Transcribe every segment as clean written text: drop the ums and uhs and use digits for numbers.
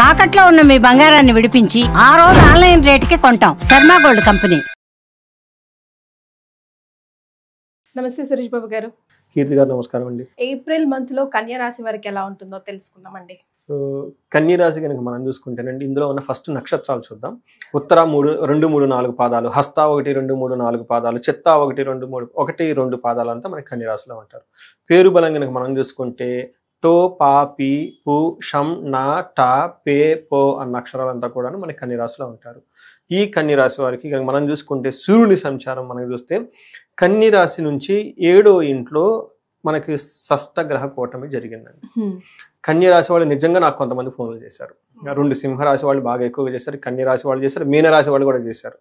తాకట్లో ఉన్న మీ బంగారాన్ని విడిపించి ఆ రోజు ఆన్లైన్ రేటుకి కొంటాం. Sharma gold company. నమస్తే సురేష్ బాబు గారు. కీర్తి గారు నమస్కారం అండి. ఏప్రిల్ మంత్ లో కన్యా రాశి వారికి ఎలా ఉంటుందో తెలుసుకుందామండి. సో కన్యా రాశి కనుక మనం చూసుకుంటేనండి, ఇందులో ఉన్న ఫస్ట్ నక్షత్రాలు చూద్దాం. ఉత్తర 3, 2, 3, 4 పాదాలు, హస్త 1, 2, 3, 4 పాదాలు, చిత్త 1, 2, 3, 1, 2 పాదాలు అంతా మనకి కన్యా రాశిలో ఉంటారు. పేరు బలం కనుక మనం చూసుకుంటే టో, పా, పి, పు, షం, నా, టా, పే, పో అన్న అక్షరాలంతా కూడా మనకి కన్యా రాశిలో ఉంటారు. ఈ కన్యా రాశి వారికి కనుక మనం చూసుకుంటే సూర్యుని సంచారం మనం చూస్తే కన్యా రాశి నుంచి 7వ ఇంట్లో మనకి షష్ఠ గ్రహ కూటమి జరిగిందండి. కన్యా రాశి వాళ్ళు నిజంగా నాకు కొంతమంది ఫోన్లు చేశారు. 2 సింహరాశి వాళ్ళు బాగా ఎక్కువగా చేశారు, కన్యా రాశి వాళ్ళు చేశారు, మీన రాశి వాళ్ళు కూడా చేశారు.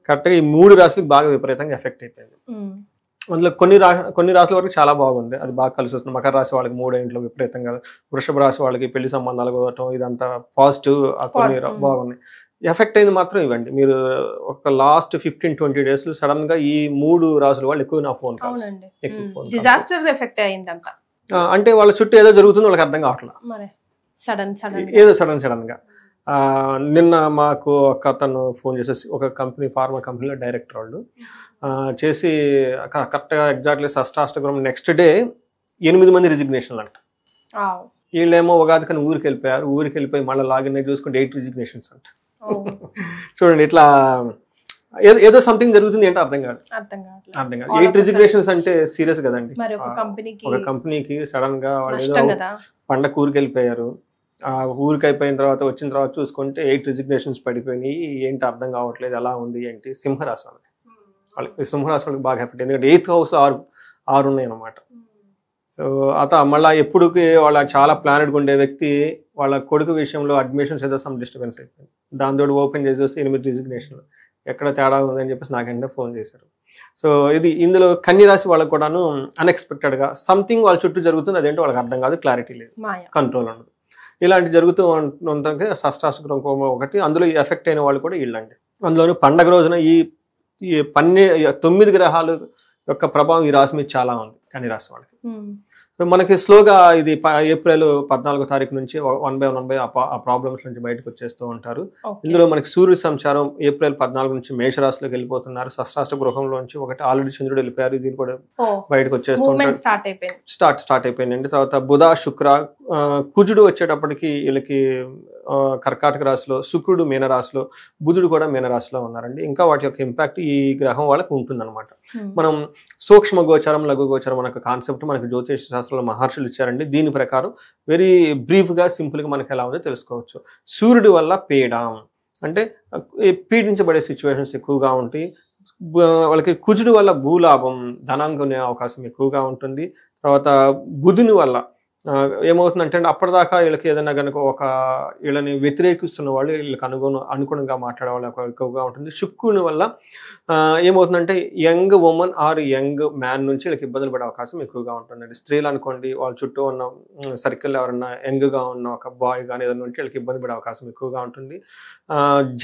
కరెక్ట్గా ఈ 3 రాశులకు బాగా విపరీతంగా ఎఫెక్ట్ అయిపోయింది. అందులో కొన్ని రాశుల వరకు చాలా బాగుంది, అది బాగా కలిసి వస్తుంది. మకర రాశి వాళ్ళకి 3వ ఇంట్లో విపరీతంగా, వృషభ రాశి వాళ్ళకి పెళ్లి సంబంధాలు కుదరటం, ఇదంతా పాజిటివ్, కొన్ని బాగున్నాయి. ఎఫెక్ట్ అయింది మాత్రం ఇవ్వండి. మీరు ఒక లాస్ట్ 15-20 days సడన్ గా ఈ 3 రాసుల వాళ్ళు ఎక్కువ నా ఫోన్ కాల్స్, డిజాస్టర్ ఎఫెక్ట్ అయింది అంతా. అంటే వాళ్ళ చుట్టూ ఏదో జరుగుతుందో వాళ్ళకి అర్థం కావట్లేదు, ఏదో సడన్ గా. నిన్న మాకు ఒక అతను ఫోన్ చేసేసి, ఒక కంపెనీ, ఫార్మా కంపెనీలో డైరెక్టర్ వాళ్ళు చేసి కరెక్ట్గా ఎగ్జాక్ట్లీ షష్టాష్టగ్రహం నెక్స్ట్ డే 8 మంది రిజిగ్నేషన్లు అంట. వీళ్ళేమో ఉగాది కానీ ఊరికి వెళ్ళిపోయి మళ్ళీ లాగిన్ అయ్యి చూసుకుంటే 8 రిజిగ్నేషన్స్ అంట. చూడండి, ఇట్లా ఏదో సంథింగ్ జరుగుతుంది ఏంటో అర్థం కాదు. 8 రిజిగ్నేషన్స్ అంటే సీరియస్ కదండి. ఒక కంపెనీకి సడన్ గా వాళ్ళు ఏదో పండగ ఊరికి వెళ్ళిపోయారు, ఆ ఊరికి అయిపోయిన తర్వాత వచ్చిన తర్వాత చూసుకుంటే 8 రిజిగ్నేషన్స్ పడిపోయినాయి. ఏంటి అర్థం కావట్లేదు, ఎలా ఉంది ఏంటి. సింహరాశి వాళ్ళకి సింహరాశి వాళ్ళకి బాగా ఎఫెక్ట్, ఎందుకంటే 8th house 6 ఉన్నాయి అన్నమాట. సో మళ్ళీ ఎప్పుడుకి వాళ్ళ చాలా ప్లానెడ్గా ఉండే వ్యక్తి వాళ్ళ కొడుకు విషయంలో అడ్మిషన్స్ ఏదో సమ్ డిస్టర్బెన్స్ అయిపోయింది. దాంతో ఓపెన్ చేసి వస్తే 8 రిజిగ్నేషన్లు, ఎక్కడ తేడా ఉందని చెప్పేసి నాకంటే ఫోన్ చేశారు. సో ఇందులో కన్యా రాశి వాళ్ళకు కూడాను అన్ఎక్స్పెక్టెడ్గా సంథింగ్ వాళ్ళ చుట్టూ జరుగుతుంది, అదేంటో వాళ్ళకి అర్థం కాదు, క్లారిటీ లేదు, కంట్రోల్ ఉండదు. ఇలాంటి జరుగుతూ ఉంటే షష్టాష్టగ్రహం ఒకటి, అందులో ఎఫెక్ట్ అయిన వాళ్ళు కూడా వీళ్ళండి. అందులోనూ పండగ రోజున ఈ 9 గ్రహాలు యొక్క ప్రభావం ఈ రాశి మీద చాలా ఉంది కన్యా రాశి వాళ్ళకి. మనకి స్లోగా ఇది ఏప్రిల్ 14వ తారీఖు నుంచి 1 by 1 ఆ ప్రాబ్లమ్స్ నుంచి బయటకు వచ్చేస్తూ ఉంటారు. ఇందులో మనకి సూర్య సంచారం ఏప్రిల్ 14 నుంచి మేషరాశిలోకి వెళ్ళిపోతున్నారు. షష్టాష్ట గృహంలోంచి ఒకటి ఆల్రెడీ చంద్రుడు వెళ్ళిపోయారు, దీని కూడా బయటకు వచ్చేస్తూ ఉంటారు, స్టార్ట్ అయిపోయిందండి. తర్వాత బుధ, శుక్ర, కుజుడు వచ్చేటప్పటికి వీళ్ళకి కర్కాటక రాశిలో, శుక్రుడు మీనరాశిలో, బుధుడు కూడా మీనరాశిలో ఉన్నారండి. ఇంకా వాటి యొక్క ఇంపాక్ట్ ఈ గ్రహం వాళ్ళకి ఉంటుందన్నమాట. మనం సూక్ష్మ గోచరం, లఘు గోచరం అనే కాన్సెప్ట్ మనకి జ్యోతిష శాస్త్రంలో మహర్షులు ఇచ్చారండి. దీని ప్రకారం వెరీ బ్రీఫ్గా, సింపుల్గా మనకి ఎలా ఉందో తెలుసుకోవచ్చు. సూర్యుడి వల్ల పీడం అంటే పీడించబడే సిచ్యువేషన్స్ ఎక్కువగా ఉంటాయి. వాళ్ళకి కుజుడు వల్ల భూలాభం, ధనం కొనే అవకాశం ఎక్కువగా ఉంటుంది. తర్వాత బుధుని వల్ల ఏమవుతుందంటే అప్పటిదాకా వీళ్ళకి ఏదైనా కనుక వీళ్ళని వ్యతిరేకిస్తున్న వాళ్ళు వీళ్ళకి అనుగుణంగా మాట్లాడే వాళ్ళు ఎక్కువగా ఉంటుంది. శుక్రుని వల్ల ఏమవుతుందంటే young women or young man నుంచి వీళ్ళకి ఇబ్బందులు పడే అవకాశం ఎక్కువగా ఉంటుందండి. స్త్రీలు అనుకోండి, వాళ్ళ చుట్టూ ఉన్న సర్కిల్ ఎవరన్నా యంగ్గా ఉన్న ఒక బాయ్ కానీ ఏదైనా ఉంటే వీళ్ళకి ఇబ్బంది పడే అవకాశం ఎక్కువగా ఉంటుంది.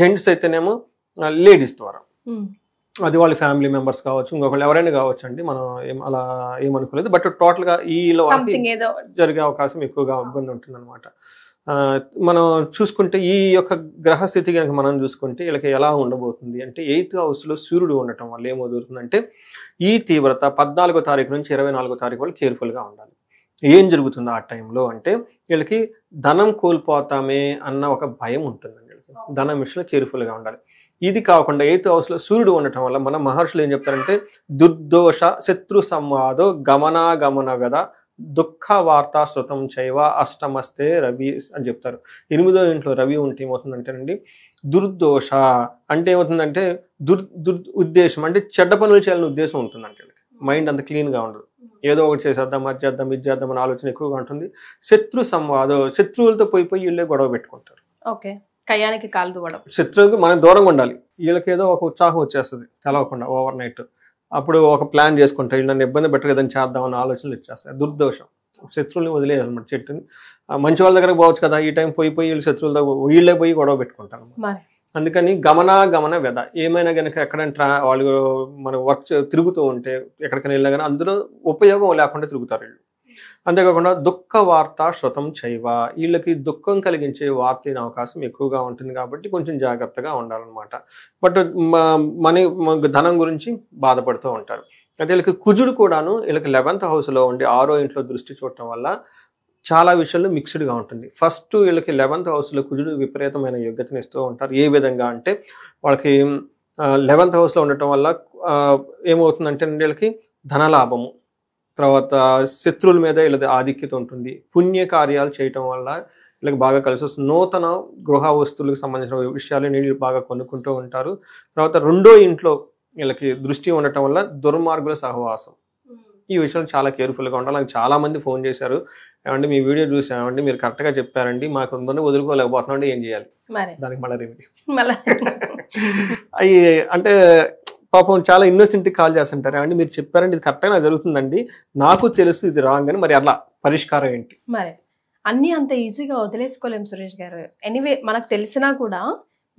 జెంట్స్ అయితేనేమో లేడీస్ ద్వారా, అది వాళ్ళ ఫ్యామిలీ మెంబర్స్ కావచ్చు, ఇంకొకళ్ళు ఎవరైనా కావచ్చు అండి, మనం అలా ఏమనుకోలేదు. బట్ టోటల్గా ఈలో జరిగే అవకాశం ఎక్కువగా ఇబ్బంది ఉంటుంది అనమాట. మనం చూసుకుంటే ఈ యొక్క గ్రహస్థితి కనుక మనం చూసుకుంటే వీళ్ళకి ఎలా ఉండబోతుంది అంటే 8th హౌస్లో సూర్యుడు ఉండటం వల్ల ఏమవుతుందంటే ఈ తీవ్రత 14వ తారీఖు నుంచి 24వ తారీఖు వాళ్ళు కేర్ఫుల్గా ఉండాలి. ఏం జరుగుతుంది ఆ టైంలో అంటే వీళ్ళకి ధనం కోల్పోతామే అన్న ఒక భయం ఉంటుందండి. వీళ్ళకి ధనం విషయంలో కేర్ఫుల్గా ఉండాలి. ఇది కాకుండా 8th హౌస్లో సూర్యుడు ఉండటం వల్ల మన మహర్షులు ఏం చెప్తారంటే దుర్దోష శత్రు సంవాదో గమనాగమన గద దుఃఖ వార్తా శృతం చైవ అష్టమస్తే రవి అని చెప్తారు. 8వ ఇంట్లో రవి ఉంటే ఏమవుతుందంటేనండి దుర్దోష అంటే ఏమవుతుందంటే ఉద్దేశం అంటే చెడ్డ పనులు చేయాలని ఉద్దేశం ఉంటుందంటే మైండ్ అంత క్లీన్గా ఉండదు, ఏదో ఒకటి చేసేద్దాం, అది చేద్దాం, ఇది చేద్దాం అనే ఆలోచన ఎక్కువగా ఉంటుంది. శత్రు సంవాదో శత్రువులతో పోయి వీళ్ళే గొడవ పెట్టుకుంటారు. కయానికి కాలు దువ్వడం, శత్రువుకి మనం దూరంగా ఉండాలి. వీళ్ళకి ఏదో ఒక ఉత్సాహం వచ్చేస్తుంది తెలవకుండా ఓవర్ నైట్. అప్పుడు ఒక ప్లాన్ చేసుకుంటారు, వీళ్ళు నన్ను ఇబ్బంది పెట్టకదని చేద్దామన్న ఆలోచనలు వచ్చేస్తాయి. దుర్దోషం, శత్రువుని వదిలేదు అనమాట. చెట్టుని మంచి వాళ్ళ దగ్గరకు పోవచ్చు కదా, ఈ టైం పోయి వీళ్ళు శత్రువుల దగ్గర వీళ్ళే పోయి గొడవ పెట్టుకుంటారు. అందుకని గమన వ్యధ ఏమైనా కనుక ఎక్కడైనా వాళ్ళు మన వర్క్ తిరుగుతూ ఉంటే ఎక్కడికైనా వెళ్ళినా కానీ అందులో ఉపయోగం లేకుండా తిరుగుతారు వీళ్ళు. అంతేకాకుండా దుఃఖ వార్త శృతం చైవ, వీళ్ళకి దుఃఖం కలిగించే వార్త అయిన అవకాశం ఎక్కువగా ఉంటుంది కాబట్టి కొంచెం జాగ్రత్తగా ఉండాలన్నమాట. బట్ ధనం గురించి బాధపడుతూ ఉంటారు. అయితే వీళ్ళకి కుజుడు కూడాను వీళ్ళకి 11th హౌస్లో ఉండి 6వ ఇంట్లో దృష్టి చూడటం వల్ల చాలా విషయాల్లో మిక్స్డ్గా ఉంటుంది. ఫస్ట్ వీళ్ళకి 11th హౌస్లో కుజుడు విపరీతమైన యోగ్యతను ఇస్తూ ఉంటారు. ఏ విధంగా అంటే వాళ్ళకి 11th హౌస్లో ఉండటం వల్ల ఏమవుతుందంటే వీళ్ళకి ధనలాభము, తర్వాత శత్రువుల మీద వీళ్ళది ఆధిక్యత ఉంటుంది. పుణ్య కార్యాలు చేయటం వల్ల వీళ్ళకి బాగా కలిసి వస్తుంది. నూతన గృహ వస్తువులకు సంబంధించిన విషయాలు వీళ్ళు బాగా కొనుక్కుంటూ ఉంటారు. తర్వాత 2వ ఇంట్లో వీళ్ళకి దృష్టి ఉండటం వల్ల దుర్మార్గుల సహవాసం, ఈ విషయంలో చాలా కేర్ఫుల్గా ఉండాలి. నాకు చాలా మంది ఫోన్ చేశారు, ఏమంటే మీ వీడియో చూసామండి, మీరు కరెక్ట్గా చెప్పారండి, మాకు ఉందని వదులుకోలేకపోతున్నాండి, ఏం చేయాలి? దానికి మళ్ళీ రెమెడీ అవి అంటే పాపం చాలా ఇన్నోసెంట్కి కాల్ చేస్తుంటారు, ఏమంటే మీరు చెప్పారండి ఇది కరెక్ట్గా నాకు జరుగుతుందండి, నాకు తెలుసు ఇది రాంగ్ అని, మరి అలా పరిష్కారం ఏంటి? మరి అన్నీ అంత ఈజీగా వదిలేసుకోలేము సురేష్ గారు. ఎనీవే మనకు తెలిసినా కూడా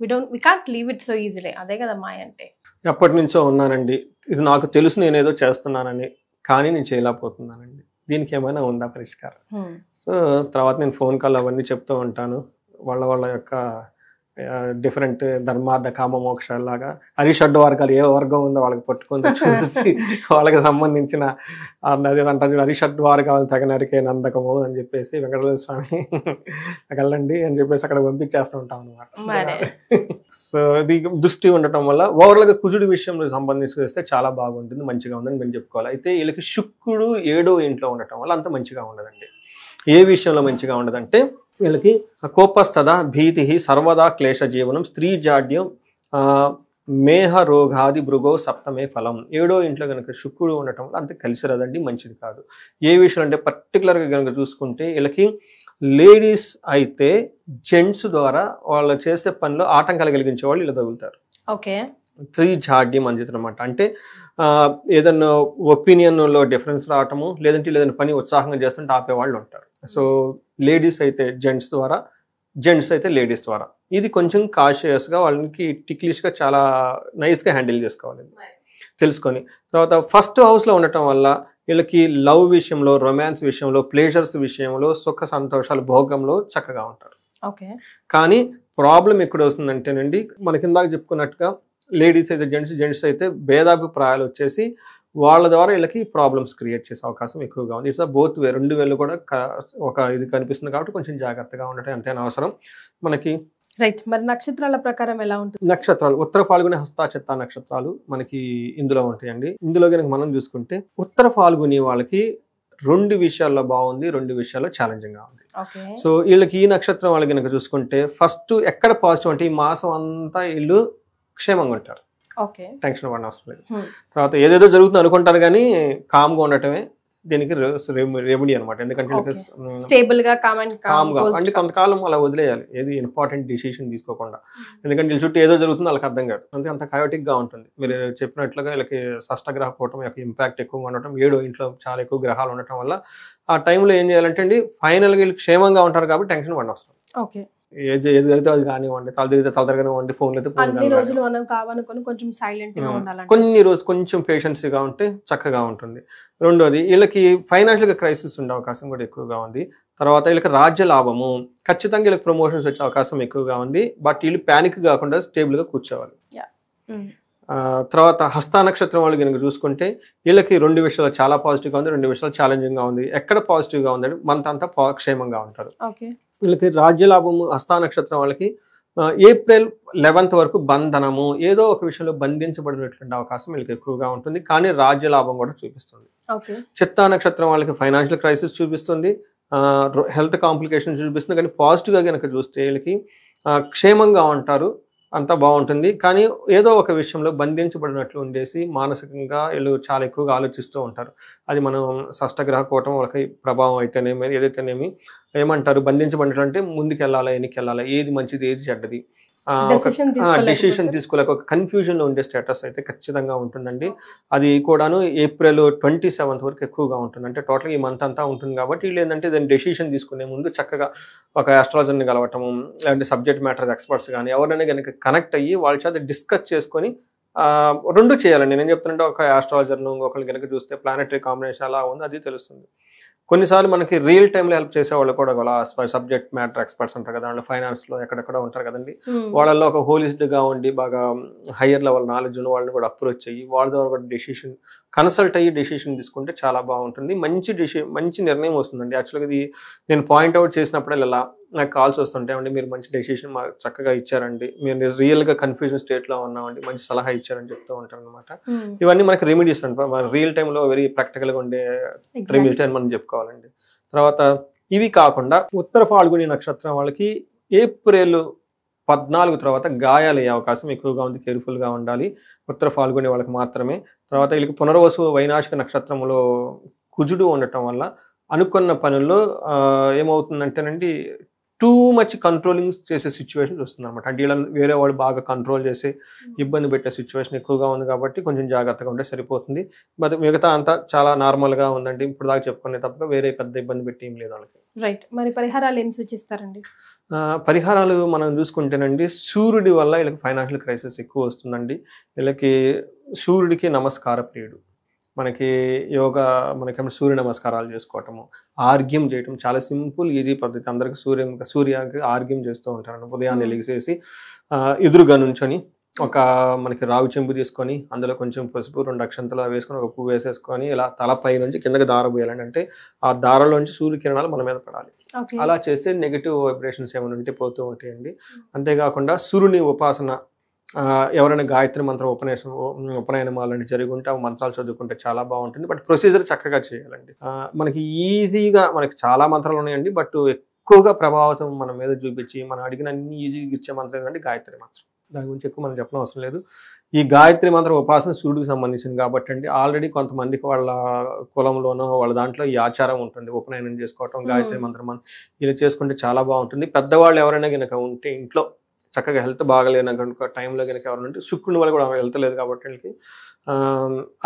we can't leave it so easily. అదే కదా మాయ అంటే. ఎప్పటి నుంచో ఉన్నానండి, ఇది నాకు తెలుసు, నేను ఏదో చేస్తున్నానని, కానీ నేను చేయలేకపోతున్నానండి, దీనికి ఏమైనా ఉందా పరిష్కారం? సో తర్వాత నేను ఫోన్ కాల్ అవన్నీ చెప్తూ ఉంటాను. వాళ్ళ యొక్క డిఫరెంట్ ధర్మార్థ కామ మోక్షాలాగా అరిషడ్ వర్గాలు ఏ వర్గం ఉందో వాళ్ళకి పట్టుకొని చూసి వాళ్ళకి సంబంధించిన అంటారు అరిషడ్ వర్గాలు తగినరికే నందకము అని చెప్పేసి వెంకటేశ్వర స్వామి వెళ్ళండి అని చెప్పేసి అక్కడ పంపించేస్తూ ఉంటాం అనమాట. సో ఇది దృష్టి ఉండటం వల్ల ఓవరాల్గా కుజుడి విషయంలో సంబంధించి వస్తే చాలా బాగుంటుంది, మంచిగా ఉందని మేము చెప్పుకోవాలి. అయితే వీళ్ళకి శుక్రుడు 7వ ఇంట్లో ఉండటం వల్ల అంత మంచిగా ఉండదండి. ఏ విషయంలో మంచిగా ఉండదంటే వీళ్ళకి కోపస్థద భీతి సర్వదా క్లేశ జీవనం స్త్రీ జాడ్యం మేహ రోగాది భృగో సప్తమే ఫలం. 7వ ఇంట్లో కనుక శుక్రుడు ఉండటం వల్ల అంత కలిసి రాదండి, మంచిది కాదు. ఏ విషయం అంటే పర్టికులర్గా కనుక చూసుకుంటే వీళ్ళకి లేడీస్ అయితే జెంట్స్ ద్వారా వాళ్ళు చేసే పనిలో ఆటంకాలు కలిగించే వాళ్ళు ఇలా తగులుతారు. ఓకే, స్త్రీ జాడ్యం అని చెప్తారన్నమాట. అంటే ఏదన్నా ఒపీనియన్లో డిఫరెన్స్ రావటము, లేదంటే ఏదైనా పని ఉత్సాహంగా చేస్తుంటే ఆపేవాళ్ళు ఉంటారు. సో లేడీస్ అయితే జెంట్స్ ద్వారా, జెంట్స్ అయితే లేడీస్ ద్వారా. ఇది కొంచెం కాషియస్గా వాళ్ళకి టిక్లిష్గా చాలా నైస్గా హ్యాండిల్ చేసుకోవాలి తెలుసుకొని. తర్వాత 1st హౌస్లో ఉండటం వల్ల వీళ్ళకి లవ్ విషయంలో, రొమాన్స్ విషయంలో, ప్లేజర్స్ విషయంలో, సుఖ సంతోషాలు భోగంలో చక్కగా ఉంటారు. ఓకే, కానీ ప్రాబ్లం ఎక్కడ వస్తుందంటేనండి, మనకి ఇందాక చెప్పుకున్నట్టుగా లేడీస్ అయితే జెంట్స్ అయితే భేదాభిప్రాయాలు వచ్చేసి వాళ్ళ ద్వారా వీళ్ళకి ప్రాబ్లమ్స్ క్రియేట్ చేసే అవకాశం ఎక్కువగా ఉంది. ఇట్స్ బోత్ వే, 2 వేలు కూడా ఒక ఇది కనిపిస్తుంది కాబట్టి కొంచెం జాగ్రత్తగా ఉండటం ఎంతైనా అవసరం మనకి. రైట్. మరి నక్షత్రాల ప్రకారం ఎలా ఉంటుంది? నక్షత్రాలు ఉత్తర ఫాల్గుని హస్త చిత్త నక్షత్రాలు మనకి ఇందులో ఉంటాయండి. ఇందులో కనుక మనం చూసుకుంటే ఉత్తర ఫాల్గుని వాళ్ళకి 2 విషయాల్లో బాగుంది, 2 విషయాల్లో ఛాలెంజింగ్ గా ఉంది. సో వీళ్ళకి ఈ నక్షత్రం వాళ్ళకి కనుక చూసుకుంటే ఫస్ట్ ఎక్కడ పాజిటివ్ అంటే ఈ మాసం అంతా వీళ్ళు క్షేమంగా ఉంటారు, టెన్షన్ పడిన అవసరం లేదు. తర్వాత ఏదేదో జరుగుతుంది అనుకుంటారు కానీ కామ్గా ఉండటమే దీనికి రెమెడీ అనమాట. ఎందుకంటే స్టేబుల్ గా కామ్గా అంటే కొంతకాలం అలా వదిలేయాలి, ఏది ఇంపార్టెంట్ డిసిషన్ తీసుకోకుండా. ఎందుకంటే వీళ్ళ చుట్టూ ఏదో జరుగుతుందో వాళ్ళకి అర్థం కాదు, అంతే అంత కయోటిక్ గా ఉంటుంది. మీరు చెప్పినట్లుగా వీళ్ళకి షష్టగ్రహ కూటం యొక్క ఇంపాక్ట్ ఎక్కువగా ఉండటం, 7వ ఇంట్లో చాలా ఎక్కువ గ్రహాలు ఉండటం వల్ల ఆ టైంలో ఏం చేయాలంటే అండి, ఫైనల్గా వీళ్ళు క్షేమంగా ఉంటారు కాబట్టి టెన్షన్ పడిన అవసరం. ఓకే, ఏది అయితే అది కానివ్వండి, తలదరగానివ్వండి, ఫోన్లు అయితే కొన్ని రోజు కొంచెం పేషెన్సీగా ఉంటే చక్కగా ఉంటుంది. రెండోది వీళ్ళకి ఫైనాన్షియల్గా క్రైసిస్ ఉండే అవకాశం కూడా ఎక్కువగా ఉంది. తర్వాత వీళ్ళకి రాజ్య లాభము, ఖచ్చితంగా వీళ్ళకి ప్రమోషన్స్ వచ్చే అవకాశం ఎక్కువగా ఉంది. బట్ వీళ్ళు ప్యానిక్ కాకుండా స్టేబుల్గా కూర్చోవాలి. తర్వాత హస్త నక్షత్రం వాళ్ళు కనుక చూసుకుంటే వీళ్ళకి 2 విషయాలు చాలా పాజిటివ్గా ఉంది, 2 విషయాలు ఛాలెంజింగ్గా ఉంది. ఎక్కడ పాజిటివ్గా ఉందంటే మంత్ అంతా క్షేమంగా ఉంటారు. వీళ్ళకి రాజ్యలాభము హస్త నక్షత్రం వాళ్ళకి ఏప్రిల్ 11th వరకు బంధనము, ఏదో ఒక విషయంలో బంధించబడినటువంటి అవకాశం వీళ్ళకి ఎక్కువగా ఉంటుంది, కానీ రాజ్యలాభం కూడా చూపిస్తుంది. చిత్తా నక్షత్రం వాళ్ళకి ఫైనాన్షియల్ క్రైసిస్ చూపిస్తుంది, హెల్త్ కాంప్లికేషన్స్ చూపిస్తుంది. కానీ పాజిటివ్గా కనుక చూస్తే వీళ్ళకి క్షేమంగా ఉంటారు, అంతా బాగుంటుంది. కానీ ఏదో ఒక విషయంలో బంధించబడినట్లు ఉండేసి మానసికంగా వీళ్ళు చాలా ఎక్కువగా ఆలోచిస్తూ ఉంటారు. అది మనం షష్టగ్రహ కూటం వాళ్ళకి ప్రభావం అయితేనేమి ఏదైతేనేమి ఏమంటారు, బంధించబడినట్లు అంటే ముందుకు వెళ్ళాలా వెనక్కి వెళ్ళాలా, ఏది మంచిది ఏది చెడ్డది, డెసిషన్ తీసుకోలేక ఒక కన్ఫ్యూజన్ లో ఉండే స్టేటస్ అయితే ఖచ్చితంగా ఉంటుందండి. అది కూడాను ఏప్రిల్ 27th వరకు ఎక్కువగా ఉంటుంది. అంటే టోటల్గా ఈ మంత్ అంతా ఉంటుంది కాబట్టి వీళ్ళు ఏంటంటే దాన్ని డెసిషన్ తీసుకునే ముందు చక్కగా ఒక ఆస్ట్రాలజర్ని కలవటము, లేదంటే సబ్జెక్ట్ మ్యాటర్ ఎక్స్పర్ట్స్ కానీ ఎవరైనా కనుక కనెక్ట్ అయ్యి వాళ్ళ చేత డిస్కస్ చేసుకొని 2 చేయాలండి. నేను చెప్తుంటే ఒక ఆస్ట్రాలజర్ను ఒకళ్ళు కనుక చూస్తే ప్లానెటరీ కాంబినేషన్ అలా ఉంది, అది తెలుస్తుంది. కొన్నిసార్లు మనకి రియల్ టైంలో హెల్ప్ చేసే వాళ్ళు కూడా సబ్జెక్ట్ మ్యాటర్ ఎక్స్పర్ట్స్ ఉంటారు కదా, ఫైనాన్స్లో ఎక్కడెక్కడ ఉంటారు కదండి, వాళ్ళల్లో ఒక హోలిస్ట్గా ఉండి బాగా హయ్యర్ లెవెల్ నాలెడ్జ్ ఉన్న వాళ్ళని కూడా అప్రోచ్ అయ్యి వాళ్ళ ద్వారా కూడా డెసిషన్ కన్సల్ట్ అయ్యి డెసిషన్ తీసుకుంటే చాలా బాగుంటుంది. మంచి నిర్ణయం వస్తుందండి. యాక్చువల్గా ఇది నేను పాయింట్అవుట్ చేసినప్పుడు ఇలా నాకు కాల్స్ వస్తుంటాయండి, మీరు మంచి డెసిషన్ మాకు చక్కగా ఇచ్చారండి, మేము రియల్గా కన్ఫ్యూజన్ స్టేట్లో ఉన్నామండి, మంచి సలహా ఇచ్చారని చెప్తూ ఉంటారు అనమాట. ఇవన్నీ మనకి రెమెడీస్ అంటే మన రియల్ టైంలో వెరీ ప్రాక్టికల్గా ఉండే రెమెడీస్ అని మనం చెప్పుకోవాలండి. తర్వాత ఇవి కాకుండా ఉత్తర ఫాల్గుని నక్షత్రం వాళ్ళకి ఏప్రిల్ 14 తర్వాత గాయాలు అయ్యే అవకాశం ఎక్కువగా ఉంది, కేర్ఫుల్గా ఉండాలి ఉత్తర ఫాల్గుని వాళ్ళకి మాత్రమే. తర్వాత వీళ్ళకి పునర్వసు వైనాశిక నక్షత్రంలో కుజుడు ఉండటం వల్ల అనుకున్న పనుల్లో ఏమవుతుందంటేనండి టూ మచ్ కంట్రోలింగ్ చేసే సిచ్యువేషన్ వస్తుంది అనమాట. అంటే వీళ్ళని వేరే వాళ్ళు బాగా కంట్రోల్ చేసి ఇబ్బంది పెట్టే సిచ్యువేషన్ ఎక్కువగా ఉంది కాబట్టి కొంచెం జాగ్రత్తగా ఉంటే సరిపోతుంది. బట్ మిగతా అంతా చాలా నార్మల్గా ఉందండి. ఇప్పుడు దాకా చెప్పుకునే తప్ప వేరే పెద్ద ఇబ్బంది పెట్టి ఏం లేదు వాళ్ళకి. రైట్. మరి పరిహారాలు ఏం సూచిస్తారండి? పరిహారాలు మనం చూసుకుంటేనండి సూర్యుడి వల్ల వీళ్ళకి ఫైనాన్షియల్ క్రైసిస్ ఎక్కువ వస్తుందండి. వీళ్ళకి సూర్యుడికి నమస్కార ప్రియుడు. మనకి యోగా మనకేమో సూర్య నమస్కారాలు చేసుకోవటము, ఆర్గ్యం చేయటం చాలా సింపుల్ ఈజీ పద్ధతి. అందరికి సూర్యానికి ఆర్గ్యం చేస్తూ ఉంటారు. ఉదయాన్నే లెగిసేసి ఎదురుగా నుంచొని ఒక మనకి రావి చెంబు తీసుకొని అందులో కొంచెం పసుపు 2 అక్షంతలు వేసుకొని ఒక పువ్వు వేసేసుకొని ఇలా తలపై నుంచి కిందకి దార పోయాలండి. అంటే ఆ దారంలోంచి సూర్యకిరణాలు మన మీద పడాలి. అలా చేస్తే నెగిటివ్ వైబ్రేషన్స్ ఏమైనా ఉంటే పోతూ ఉంటాయండి. అంతేకాకుండా సూర్యుని ఉపాసన ఎవరైనా గాయత్రి మంత్రం ఉపనయనం అలాంటి జరిగి ఉంటే ఆ మంత్రాలు చదువుకుంటే చాలా బాగుంటుంది. బట్ ప్రొసీజర్ చక్కగా చేయాలండి. మనకి ఈజీగా మనకి చాలా మంత్రాలు ఉన్నాయండి, బట్ ఎక్కువగా ప్రభావితం మన మీద చూపించి మనం అడిగిన అన్ని ఈజీగా ఇచ్చే మంత్రం ఏంటంటే గాయత్రి మంత్రం. దాని గురించి ఎక్కువ మనం చెప్పడం అవసరం లేదు. ఈ గాయత్రి మంత్రం ఉపాసన సూర్యుడికి సంబంధించింది కాబట్టి అండి ఆల్రెడీ కొంతమందికి వాళ్ళ కులంలోనో వాళ్ళ దాంట్లో ఈ ఆచారం ఉంటుంది, ఉపనయనం చేసుకోవటం గాయత్రి మంత్రం ఇలా చేసుకుంటే చాలా బాగుంటుంది. పెద్దవాళ్ళు ఎవరైనా కనుక ఉంటే ఇంట్లో చక్కగా హెల్త్ బాగలేనక టైంలో కనుక ఎవరైనా ఉంటే శుక్రుని వల్ల కూడా హెల్త్ లేదు కాబట్టి వాళ్ళకి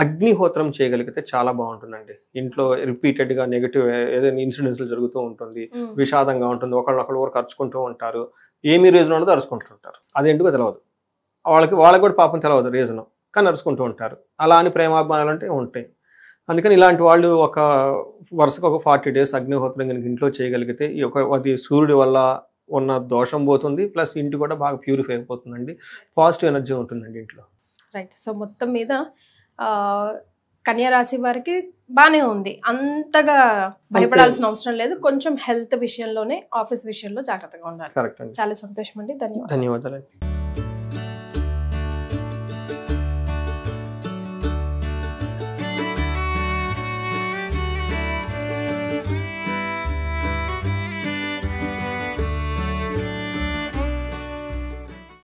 అగ్నిహోత్రం చేయగలిగితే చాలా బాగుంటుందండి. ఇంట్లో రిపీటెడ్గా నెగిటివ్ ఏదైనా ఇన్సిడెంట్స్లు జరుగుతూ ఉంటుంది, విషాదంగా ఉంటుంది, ఒకళ్ళొకళ్ళు ఊరు ఖర్చుకుంటూ ఉంటారు, ఏమీ రీజన్ ఉండదు అరుచుకుంటుంటారు. అదేంటికో తెలియదు వాళ్ళకి కూడా పాపం తెలియదు రీజను, కానీ అరుచుకుంటూ ఉంటారు. అలా అని ప్రేమాభిమానాలు అంటే ఉంటాయి. అందుకని ఇలాంటి వాళ్ళు ఒక వరుసకు ఒక 40 days అగ్నిహోత్రం కనుక ఇంట్లో చేయగలిగితే అది సూర్యుడి వల్ల ఉన్న దోషం పోతుంది, ప్లస్ ఇంటి కూడా బాగా ప్యూరిఫై అయిపోతుందండి, పాజిటివ్ ఎనర్జీ ఉంటుందండి ఇంట్లో. రైట్. సో మొత్తం మీద కన్యా రాశి వారికి బాగానే ఉంది, అంతగా భయపడాల్సిన అవసరం లేదు. కొంచెం హెల్త్ విషయంలోనే ఆఫీస్ విషయంలో జాగ్రత్తగా ఉండాలి. కరెక్ట్ అండి. చాలా సంతోషం అండి. ధన్యవాదాలు. ధన్యవాదాలు.